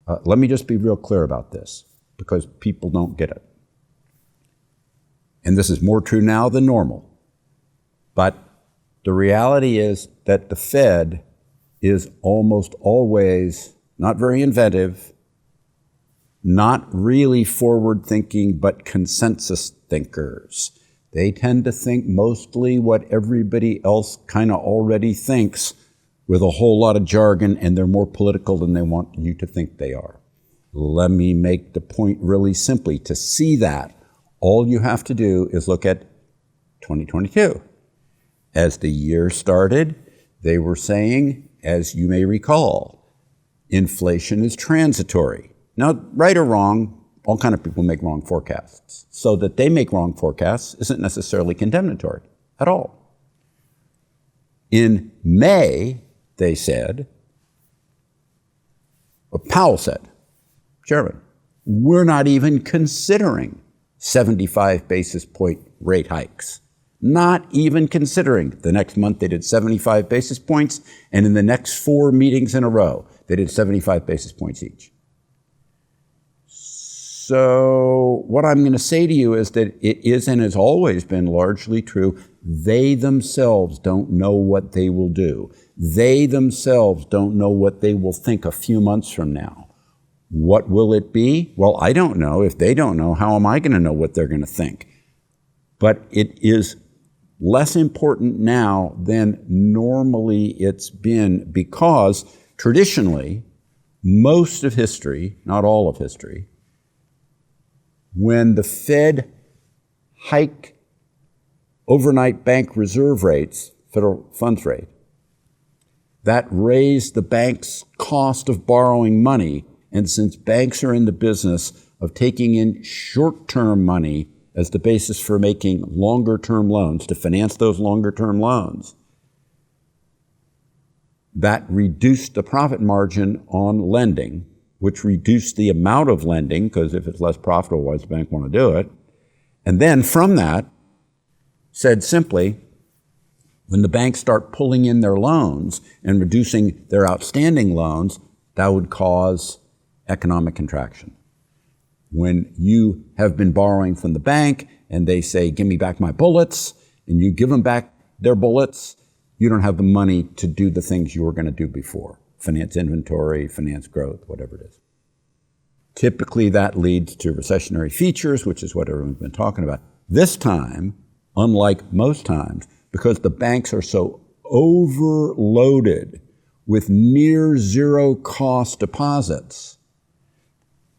Let me just be real clear about this, because people don't get it. And this is more true now than normal. But the reality is that the Fed is almost always not very inventive, not really forward-thinking, but consensus thinkers. They tend to think mostly what everybody else kind of already thinks with a whole lot of jargon, and they're more political than they want you to think they are. Let me make the point really simply. To see that, all you have to do is look at 2022. As the year started, they were saying, as you may recall, inflation is transitory. Now, right or wrong, all kind of people make wrong forecasts. So that they make wrong forecasts isn't necessarily condemnatory at all. In May, they said, Powell said, Chairman, we're not even considering 75 basis point rate hikes. Not even considering. The next month they did 75 basis points, and in the next 4 meetings in a row, they did 75 basis points each. So what I'm going to say to you is that it is and has always been largely true. They themselves don't know what they will do. They themselves don't know what they will think a few months from now. What will it be? Well, I don't know. If they don't know, how am I going to know what they're going to think? But it is less important now than normally it's been, because traditionally, most of history, not all of history, when the Fed hiked overnight bank reserve rates, federal funds rate, that raised the bank's cost of borrowing money. And since banks are in the business of taking in short-term money as the basis for making longer-term loans, to finance those longer-term loans, that reduced the profit margin on lending, which reduced the amount of lending, because if it's less profitable, why does the bank want to do it? And then from that, said simply, when the banks start pulling in their loans and reducing their outstanding loans, that would cause economic contraction. When you have been borrowing from the bank and they say, give me back my bullets, and you give them back their bullets, you don't have the money to do the things you were going to do before. Finance inventory, finance growth, whatever it is. Typically that leads to recessionary features, which is what everyone's been talking about. This time, unlike most times, because the banks are so overloaded with near zero cost deposits,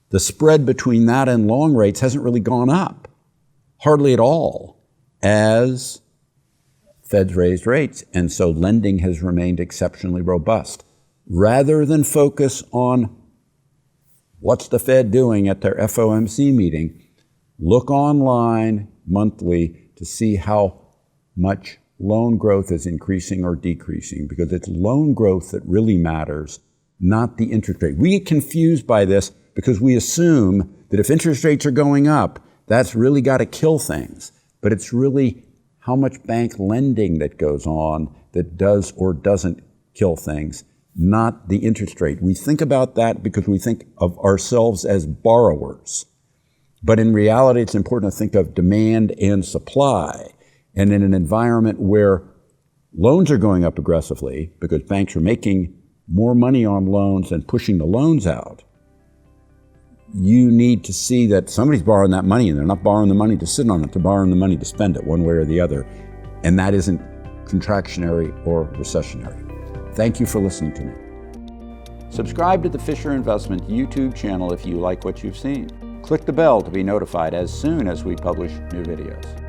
the spread between that and long rates hasn't really gone up, hardly at all, as Fed's raised rates. And so lending has remained exceptionally robust. Rather than focus on what's the Fed doing at their FOMC meeting, look online monthly to see how much loan growth is increasing or decreasing, because it's loan growth that really matters, not the interest rate. We get confused by this because we assume that if interest rates are going up, that's really got to kill things. But it's really how much bank lending that goes on that does or doesn't kill things, not the interest rate. We think about that because we think of ourselves as borrowers. But in reality, it's important to think of demand and supply. And in an environment where loans are going up aggressively because banks are making more money on loans and pushing the loans out, you need to see that somebody's borrowing that money, and they're not borrowing the money to sit on it, they're borrowing the money to spend it one way or the other. And that isn't contractionary or recessionary. Thank you for listening to me. Subscribe to the Fisher Investment YouTube channel if you like what you've seen. Click the bell to be notified as soon as we publish new videos.